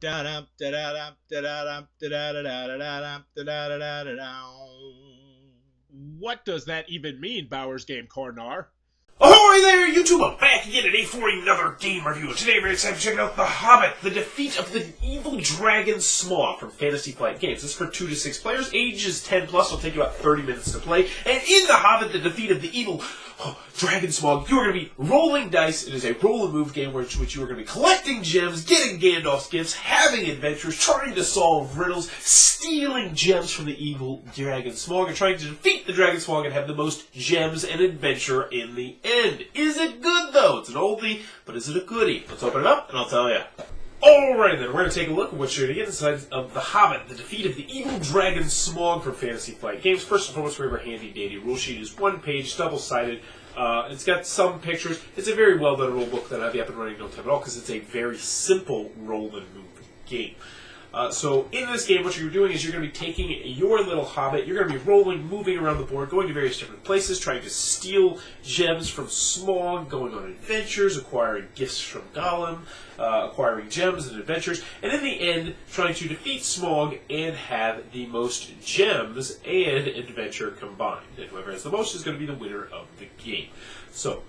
Da-dum, da-da-dum, da-da-dum, da-da-da-da-da-dum, da-da-da-da-da-dum. What does that even mean, Bowers Game Corner? Ahoy there, YouTube! I'm back again today for another game review. Today we're excited to check out The Hobbit, the defeat of the evil dragon Smaug from Fantasy Flight Games. This is for 2 to 6 players, ages 10 plus. It'll take you about 30 minutes to play. And in The Hobbit, the defeat of the evil dragon Smaug, you are going to be rolling dice. It is a roll and move game which you are going to be collecting gems, getting Gandalf's gifts, having adventures, trying to solve riddles, stealing gems from the evil dragon Smaug, and trying to defeat the dragon Smaug and have the most gems and adventure in the end. Is it good, though? It's an oldie, but is it a goodie? Let's open it up, and I'll tell you. Alright then, we're going to take a look at what you're going to get inside of The Hobbit, the defeat of the evil dragon Smaug from Fantasy Flight Games. First and foremost, we have our handy dandy rule sheet. It's one page, double-sided. It's got some pictures. It's a very well-done rule book that I'll be up and running in no time at all because it's a very simple roll and move game. So in this game, what you're doing is you're going to be taking your little hobbit, you're going to be rolling, moving around the board, going to various different places, trying to steal gems from Smaug, going on adventures, acquiring gifts from Gollum, acquiring gems and adventures, and in the end, trying to defeat Smaug and have the most gems and adventure combined. And whoever has the most is going to be the winner of the game. So,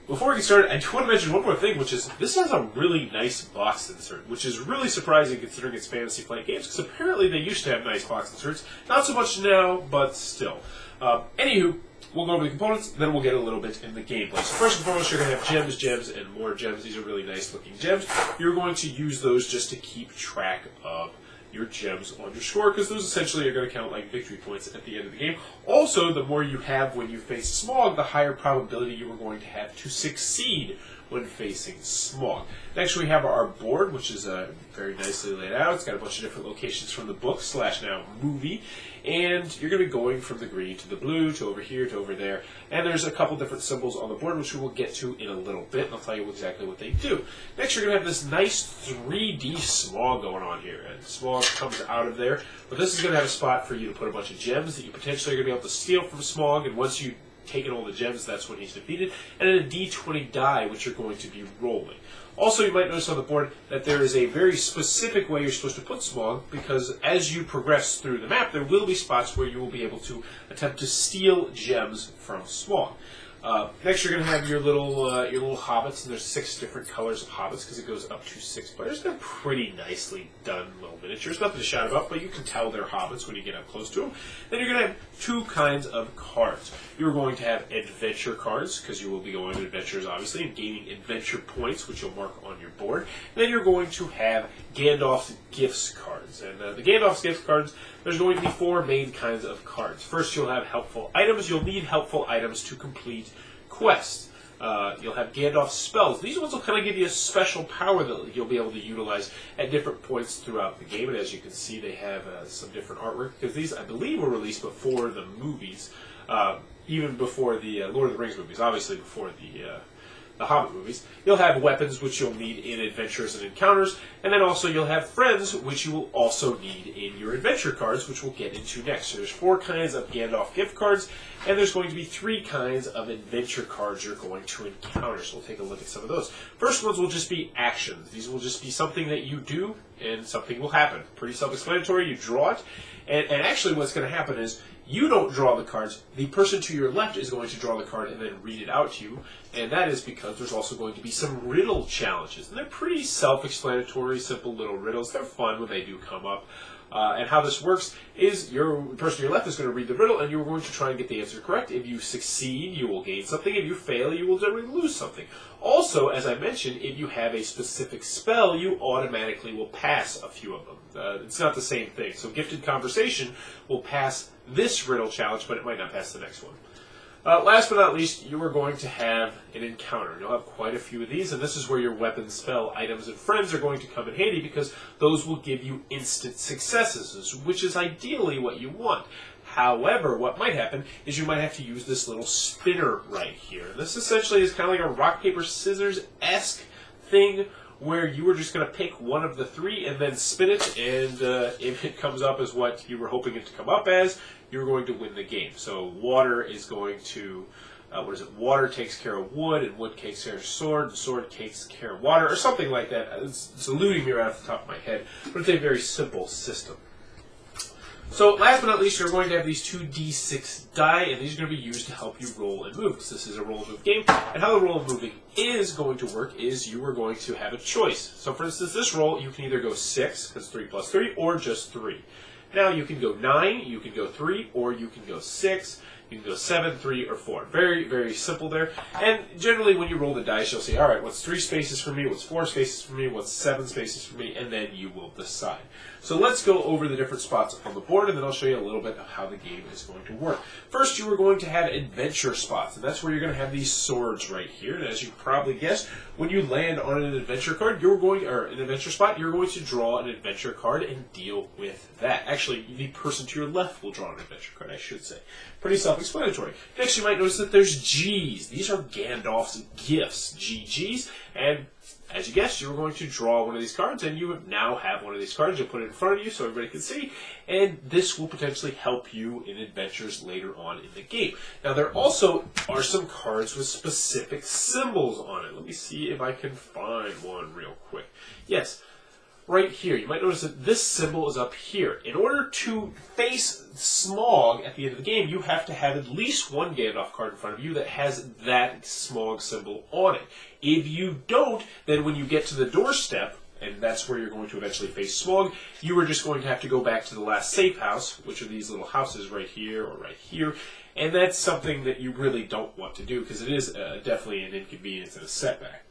before we get started, I do want to mention one more thing, which is this has a really nice box insert, which is really surprising considering it's Fantasy Flight Games, because apparently they used to have nice box inserts. Not so much now, but still. Anywho, we'll go over the components, then we'll get a little bit in the gameplay. So first and foremost, you're going to have gems, and more gems. These are really nice looking gems. You're going to use those just to keep track of your gems on your score, because those essentially are going to count like victory points at the end of the game. Also, the more you have when you face Smaug, the higher probability you are going to have to succeed when facing Smaug. Next, we have our board, which is very nicely laid out. It's got a bunch of different locations from the book / now movie, and you're going to be going from the green to the blue to over here to over there. And there's a couple different symbols on the board, which we will get to in a little bit, and I'll tell you exactly what they do. Next, you're going to have this nice 3D Smaug going on here, and Smaug comes out of there. But this is going to have a spot for you to put a bunch of gems that you potentially are going to be able to steal from Smaug, and once you've taken all the gems, that's when he's defeated, and then a d20 die, which you're going to be rolling. Also, you might notice on the board that there is a very specific way you're supposed to put Smaug, because as you progress through the map, there will be spots where you will be able to attempt to steal gems from Smaug. Next, you're going to have your little hobbits, and there's 6 different colors of hobbits because it goes up to 6 players. They're pretty nicely done little miniatures. Nothing to shout about, but you can tell they're hobbits when you get up close to them. Then you're going to have 2 kinds of cards. You're going to have adventure cards, because you will be going on adventures, obviously, and gaining adventure points, which you'll mark on your board. And then you're going to have Gandalf's Gifts cards. And the Gandalf's Gifts cards, there's going to be 4 main kinds of cards. First, you'll have helpful items. You'll need helpful items to complete quests. You'll have Gandalf's spells. These ones will kind of give you a special power that you'll be able to utilize at different points throughout the game. And as you can see, they have some different artwork, because these, I believe, were released before the movies, even before the Lord of the Rings movies, obviously before the Hobbit movies. You'll have weapons, which you'll need in adventures and encounters, and then also you'll have friends, which you will also need in your adventure cards, which we'll get into next. So there's 4 kinds of Gandalf gift cards, and there's going to be 3 kinds of adventure cards you're going to encounter. So we'll take a look at some of those. First ones will just be actions. These will just be something that you do, and something will happen. Pretty self-explanatory. You draw it, and actually what's going to happen is you don't draw the cards. The person to your left is going to draw the card and then read it out to you, and that is because there's also going to be some riddle challenges. And they're pretty self-explanatory, simple little riddles. They're fun when they do come up. And how this works is the person to your left is going to read the riddle, and you're going to try and get the answer correct. If you succeed, you will gain something. If you fail, you will generally lose something. Also, as I mentioned, if you have a specific spell, you automatically will pass a few of them. It's not the same thing. So Gifted Conversation will pass this riddle challenge, but it might not pass the next one. Last but not least, you are going to have an encounter. You'll have quite a few of these, and this is where your weapons, spell, items, and friends are going to come in handy, because those will give you instant successes, which is ideally what you want. However, what might happen is you might have to use this little spinner right here. This essentially is kind of like a rock, paper, scissors-esque thing where you were just going to pick one of the 3 and then spin it, and if it comes up as what you were hoping it to come up as, you're going to win the game. So water is going to water takes care of wood, and wood takes care of sword, and sword takes care of water, or something like that. It's eluding me right off the top of my head, but it's a very simple system. So last but not least, you're going to have these 2d6 die, and these are going to be used to help you roll and move, because this is a roll and move game. And how the roll and moving is going to work is you are going to have a choice. So for instance, this roll, you can either go 6, because 3 plus 3, or just 3. Now you can go 9, you can go 3, or you can go 6. You can go 7, 3, or 4. Very, very simple there. And generally when you roll the dice, you'll say, all right, what's 3 spaces for me, what's 4 spaces for me, what's 7 spaces for me, and then you will decide. So let's go over the different spots on the board, and then I'll show you a little bit of how the game is going to work. First, you are going to have adventure spots, and that's where you're going to have these swords right here. And as you probably guessed, when you land on an adventure card, or an adventure spot, you're going to draw an adventure card and deal with that. Actually, the person to your left will draw an adventure card, I should say. Pretty self-explanatory. Next, you might notice that there's G's. These are Gandalf's gifts, GGs, and as you guessed, you're going to draw one of these cards, and you now have one of these cards. You'll put it in front of you so everybody can see, and this will potentially help you in adventures later on in the game. Now, there also are some cards with specific symbols on it. Let me see if I can find one real quick. Yes, right here. You might notice that this symbol is up here. In order to face Smaug at the end of the game, you have to have at least one Gandalf card in front of you that has that Smaug symbol on it. If you don't, then when you get to the doorstep, and that's where you're going to eventually face Smaug, you are just going to have to go back to the last safe house, which are these little houses right here or right here, and that's something that you really don't want to do because it is definitely an inconvenience and a setback.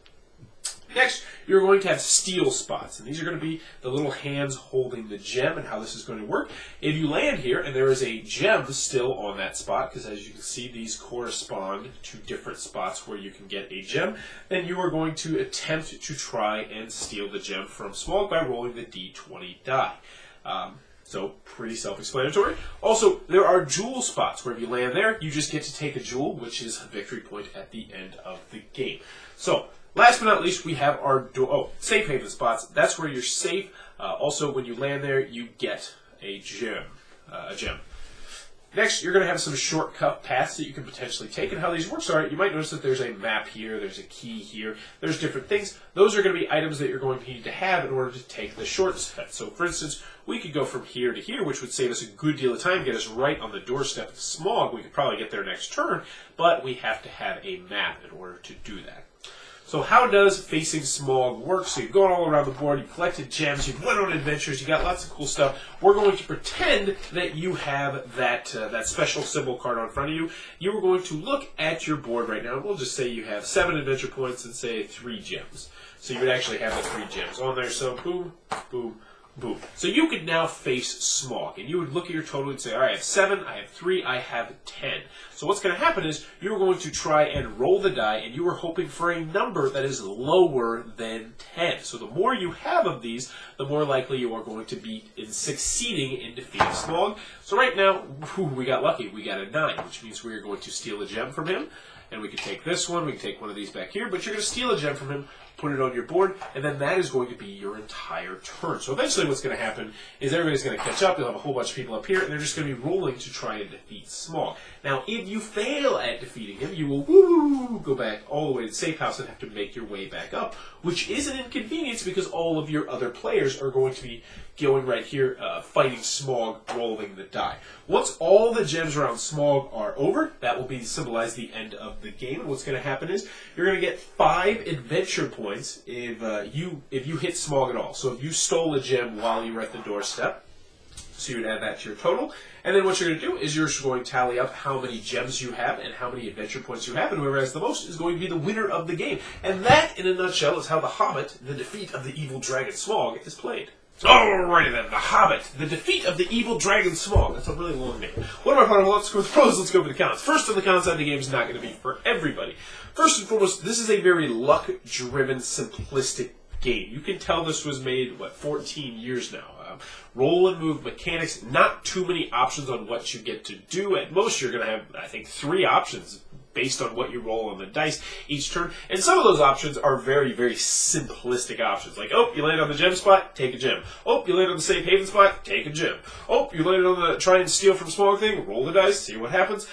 Next, you're going to have steel spots, and these are going to be the little hands holding the gem and how this is going to work. If you land here and there is a gem still on that spot, because as you can see, these correspond to different spots where you can get a gem, then you are going to attempt to try and steal the gem from Smaug by rolling the d20 die. So, pretty self-explanatory. Also, there are jewel spots where if you land there, you just get to take a jewel, which is a victory point at the end of the game. So, last but not least, we have our safe haven spots. That's where you're safe. Also, when you land there, you get a gem. Next, you're going to have some shortcut paths that you can potentially take. And how these work are, you might notice that there's a map here, there's a key here, there's different things. Those are going to be items that you're going to need to have in order to take the shortcut. So, for instance, we could go from here to here, which would save us a good deal of time, get us right on the doorstep of Smaug. We could probably get there next turn, but we have to have a map in order to do that. So how does facing Smaug work? So you've gone all around the board, you've collected gems, you've went on adventures, you got lots of cool stuff. We're going to pretend that you have that special symbol card on front of you. You are going to look at your board right now. We'll just say you have 7 adventure points and say 3 gems. So you would actually have the 3 gems on there. So boom, boom, boom. So you could now face Smaug, and you would look at your total and say, all right, I have 7, I have 3, I have 10. So what's going to happen is you're going to try and roll the die, and you are hoping for a number that is lower than 10. So the more you have of these, the more likely you are going to be in succeeding in defeating Smaug. So right now, we got lucky. We got a 9, which means we are going to steal a gem from him. And we can take this one, we can take one of these back here, but you're going to steal a gem from him, put it on your board, and then that is going to be your entire turn. So eventually what's going to happen is everybody's going to catch up, you'll have a whole bunch of people up here, and they're just going to be rolling to try and defeat Smaug. Now, if you fail at defeating him, you will go back all the way to the safe house and have to make your way back up, which is an inconvenience because all of your other players are going to be going right here, fighting Smaug, rolling the die. Once all the gems around Smaug are over, that will symbolize the end of the game. And what's going to happen is you're going to get 5 adventure points if you hit Smaug at all. So if you stole a gem while you were at the doorstep, so you would add that to your total. And then what you're going to do is you're just going to tally up how many gems you have and how many adventure points you have, and whoever has the most is going to be the winner of the game. And that, in a nutshell, is how The Hobbit, the defeat of the evil dragon Smaug, is played. Alrighty then, The Hobbit, the defeat of the evil dragon Smaug. That's a really long name. What am I part of? Let's go with the pros, let's go with the cons. First of the cons side of the game is not going to be for everybody. First and foremost, this is a very luck-driven, simplistic game. You can tell this was made, 14 years now. Roll and move mechanics, not too many options on what you get to do. At most, you're going to have, I think, 3 options based on what you roll on the dice each turn. And some of those options are very, very simplistic options. Like, oh, you land on the gem spot, take a gem. Oh, you land on the safe haven spot, take a gem. Oh, you landed on the try and steal from Smaug thing, roll the dice, see what happens.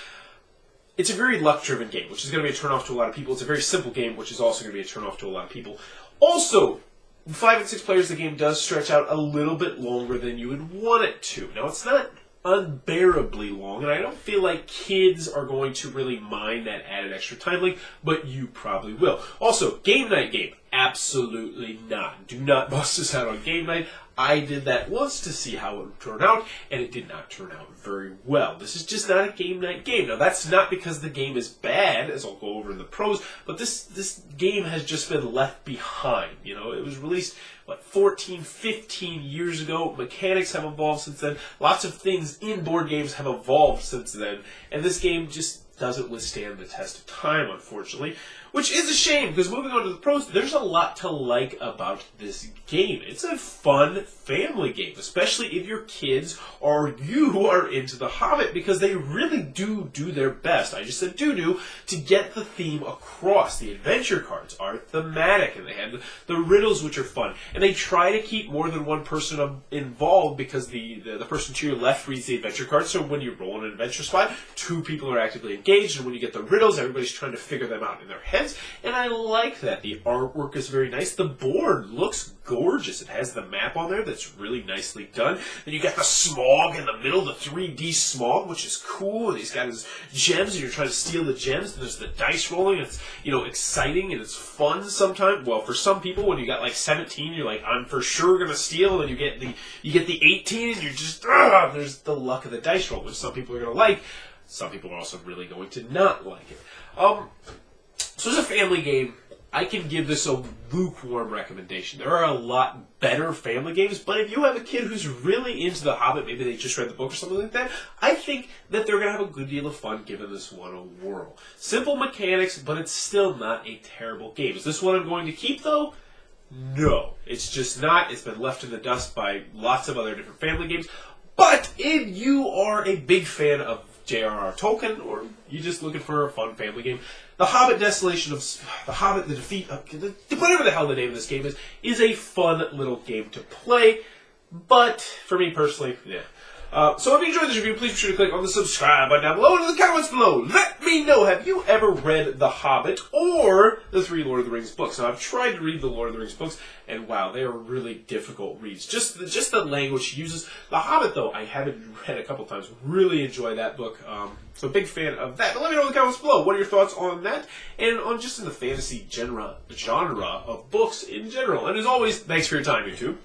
it's a very luck-driven game, which is going to be a turnoff to a lot of people. It's a very simple game, which is also going to be a turnoff to a lot of people. Also, 5 and 6 players, the game does stretch out a little bit longer than you would want it to. Now, it's not unbearably long, and I don't feel like kids are going to really mind that added extra time link, but you probably will. Also, game night game. Absolutely not. Do not bust this out on game night. I did that once to see how it would turn out, and it did not turn out very well. This is just not a game night game. Now, that's not because the game is bad, as I'll go over in the pros, but this game has just been left behind. You know, it was released, 14, 15 years ago. Mechanics have evolved since then. Lots of things in board games have evolved since then, and this game just doesn't withstand the test of time, unfortunately, which is a shame, because moving on to the pros, there's a lot to like about this game. It's a fun family game, especially if your kids or you are into The Hobbit, because they really do their best. I just said do to get the theme across. The adventure cards are thematic, and they have the riddles, which are fun, and they try to keep more than one person involved, because the person to your left reads the adventure cards, so when you roll an adventure spot, 2 people are actively engaged, and when you get the riddles, everybody's trying to figure them out in their heads, and I like that. The artwork is very nice. The board looks gorgeous. It has the map on there that's really nicely done. Then you got the Smaug in the middle, the 3D Smaug, which is cool, and he's got his gems, and you're trying to steal the gems, and there's the dice rolling, and it's, exciting, and it's fun sometimes. Well, for some people, when you got 17, you're like, I'm for sure gonna steal, and then you get the 18, and you're just, there's the luck of the dice roll, which some people are gonna like. Some people are also really going to not like it. So as a family game, I can give this a lukewarm recommendation. There are a lot better family games, but if you have a kid who's really into The Hobbit, maybe they just read the book or something like that, I think that they're going to have a good deal of fun giving this one a whirl. Simple mechanics, but it's still not a terrible game. Is this one I'm going to keep, though? No. It's just not. It's been left in the dust by lots of other different family games. But if you are a big fan of J.R.R. Tolkien, or you're just looking for a fun family game, The Hobbit, The Hobbit, The Defeat of, whatever the hell the name of this game is a fun little game to play, but for me personally, yeah. So if you enjoyed this review, please be sure to click on the subscribe button down below and in the comments below. Let me know, have you ever read The Hobbit or the 3 Lord of the Rings books? Now, I've tried to read the Lord of the Rings books, and wow, they are really difficult reads. Just the language he uses. The Hobbit, though, I haven't read a couple times. Really enjoy that book. So big fan of that. But let me know in the comments below. What are your thoughts on that? And on just in the fantasy genre of books in general. And as always, thanks for your time, YouTube.